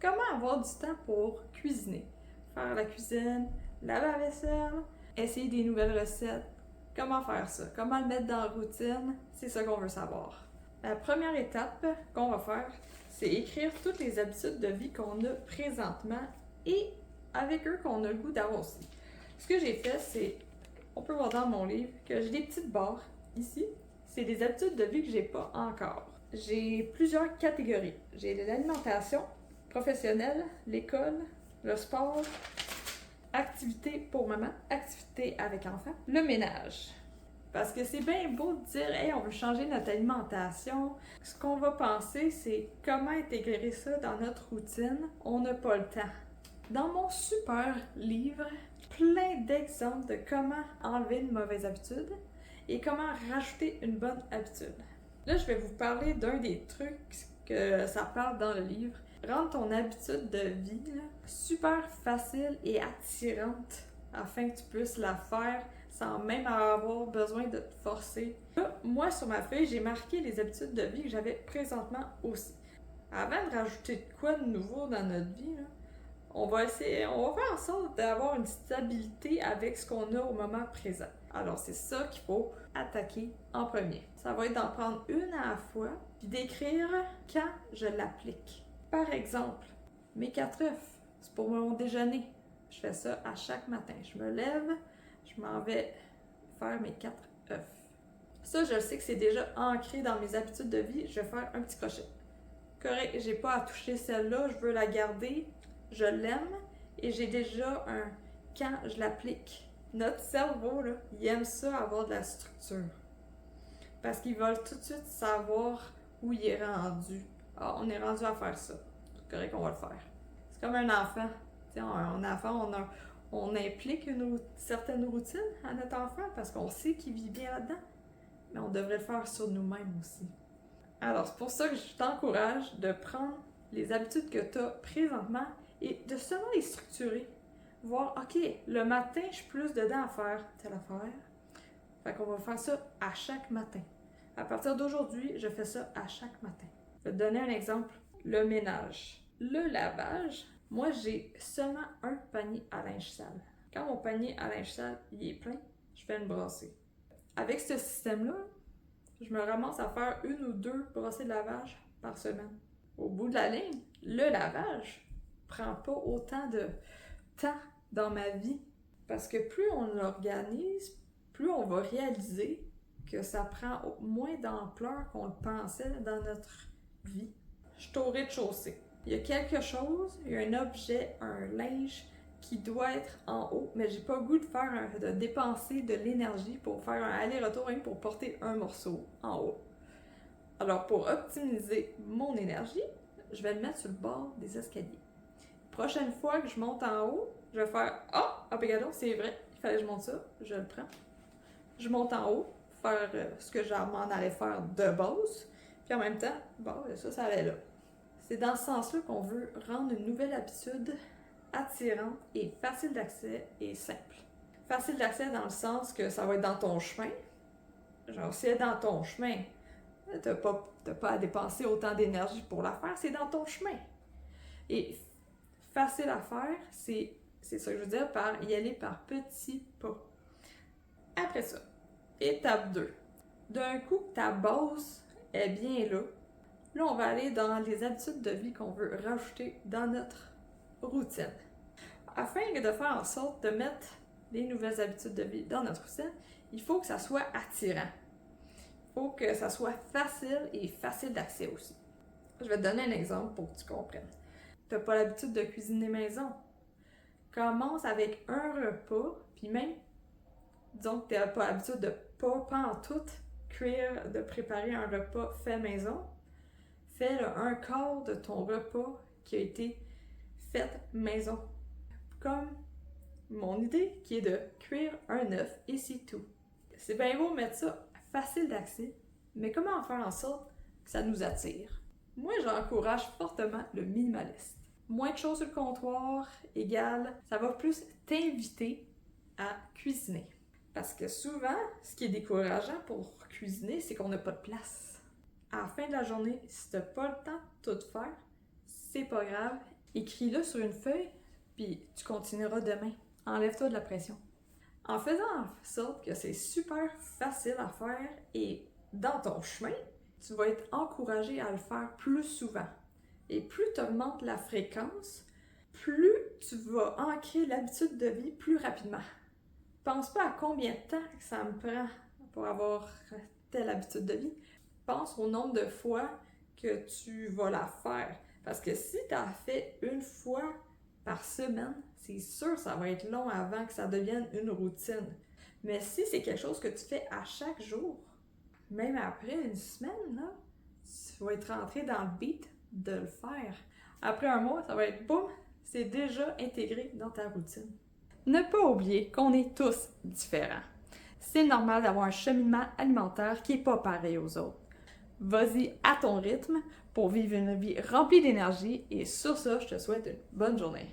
comment avoir du temps pour cuisiner? Faire la cuisine, laver la vaisselle, essayer des nouvelles recettes. Comment faire ça? Comment le mettre dans la routine? C'est ça qu'on veut savoir. La première étape qu'on va faire, c'est écrire toutes les habitudes de vie qu'on a présentement et avec eux qu'on a le goût d'avoir aussi. Ce que j'ai fait, c'est, on peut voir dans mon livre, que j'ai des petites barres ici. C'est des habitudes de vie que j'ai pas encore. J'ai plusieurs catégories. J'ai l'alimentation professionnelle, l'école, le sport, activité pour maman, activité avec enfant, le ménage. Parce que c'est bien beau de dire « Hey, on veut changer notre alimentation ». Ce qu'on va penser, c'est comment intégrer ça dans notre routine. On n'a pas le temps. Dans mon super livre, plein d'exemples de comment enlever une mauvaise habitude et comment rajouter une bonne habitude. Là, je vais vous parler d'un des trucs que ça parle dans le livre. Rendre ton habitude de vie là, super facile et attirante afin que tu puisses la faire sans même avoir besoin de te forcer. Là, moi, sur ma feuille, j'ai marqué les habitudes de vie que j'avais présentement aussi. Avant de rajouter de quoi de nouveau dans notre vie, là, on va faire en sorte d'avoir une stabilité avec ce qu'on a au moment présent. Alors, c'est ça qu'il faut attaquer en premier. Ça va être d'en prendre une à la fois, puis d'écrire quand je l'applique. Par exemple, mes 4 œufs, c'est pour mon déjeuner. Je fais ça à chaque matin. Je me lève, je m'en vais faire mes 4 œufs. Ça, je sais que c'est déjà ancré dans mes habitudes de vie. Je vais faire un petit crochet. Correct, j'ai pas à toucher celle-là, je veux la garder. Je l'aime et j'ai déjà un quand je l'applique. Notre cerveau, là, il aime ça avoir de la structure. Parce qu'ils veulent tout de suite savoir où il est rendu. Ah, on est rendu à faire ça. C'est correct qu'on va le faire. C'est comme un enfant. T'sais, un enfant, on implique une certaine routine à notre enfant parce qu'on sait qu'il vit bien là-dedans. Mais on devrait le faire sur nous-mêmes aussi. Alors, c'est pour ça que je t'encourage de prendre les habitudes que tu as présentement et de seulement les structurer. Voir, OK, le matin, je suis plus dedans à faire telle affaire. Fait qu'on va faire ça à chaque matin. À partir d'aujourd'hui, je fais ça à chaque matin. Je vais te donner un exemple. Le ménage. Le lavage, moi, j'ai seulement un panier à linge sale. Quand mon panier à linge sale il est plein, je fais une brassée. Avec ce système-là, je me ramasse à faire 1 ou 2 brassées de lavage par semaine. Au bout de la ligne, le lavage prend pas autant de temps dans ma vie. Parce que plus on l'organise, plus on va réaliser que ça prend moins d'ampleur qu'on le pensait dans notre vie. Je suis au rez-de-chaussée. Il y a quelque chose, il y a un objet, un linge qui doit être en haut, mais j'ai pas le goût de dépenser de l'énergie pour faire un aller-retour même pour porter un morceau en haut. Alors pour optimiser mon énergie, je vais le mettre sur le bord des escaliers. Prochaine fois que je monte en haut, je vais faire « Ah, regardez, c'est vrai, il fallait que je monte ça, je le prends. » Je monte en haut, faire ce que je m'en allais faire de base, puis en même temps, bon, ça allait là. C'est dans ce sens-là qu'on veut rendre une nouvelle habitude attirante et facile d'accès et simple. Facile d'accès dans le sens que ça va être dans ton chemin. Genre, si elle est dans ton chemin, t'as pas à dépenser autant d'énergie pour la faire, c'est dans ton chemin. Et facile à faire, c'est ça que je veux dire par y aller par petits pas. Après ça, étape 2. D'un coup, ta base est bien là. Là, on va aller dans les habitudes de vie qu'on veut rajouter dans notre routine. Afin de faire en sorte de mettre les nouvelles habitudes de vie dans notre routine, il faut que ça soit attirant. Il faut que ça soit facile et facile d'accès aussi. Je vais te donner un exemple pour que tu comprennes. Tu n'as pas l'habitude de cuisiner maison. Commence avec un repas, puis même, disons que tu n'as pas l'habitude de pas en tout cuire, de préparer un repas fait maison. Fais le 1/4 de ton repas qui a été fait maison. Comme mon idée qui est de cuire un œuf et c'est tout. C'est bien beau mettre ça facile d'accès, mais comment faire en sorte que ça nous attire? Moi, j'encourage fortement le minimaliste. Moins de choses sur le comptoir égale, ça va plus t'inviter à cuisiner. Parce que souvent, ce qui est décourageant pour cuisiner, c'est qu'on n'a pas de place. À la fin de la journée, si tu n'as pas le temps de tout faire, c'est pas grave. Écris-le sur une feuille, puis tu continueras demain. Enlève-toi de la pression. En faisant en sorte que c'est super facile à faire et dans ton chemin, tu vas être encouragé à le faire plus souvent. Et plus tu augmentes la fréquence, plus tu vas ancrer l'habitude de vie plus rapidement. Pense pas à combien de temps ça me prend pour avoir telle habitude de vie. Pense au nombre de fois que tu vas la faire. Parce que si tu as fait une fois par semaine, c'est sûr que ça va être long avant que ça devienne une routine. Mais si c'est quelque chose que tu fais à chaque jour, même après une semaine, là, tu vas être rentré dans le beat de le faire. Après un mois, ça va être boum, c'est déjà intégré dans ta routine. Ne pas oublier qu'on est tous différents. C'est normal d'avoir un cheminement alimentaire qui n'est pas pareil aux autres. Vas-y à ton rythme pour vivre une vie remplie d'énergie et sur ça, je te souhaite une bonne journée.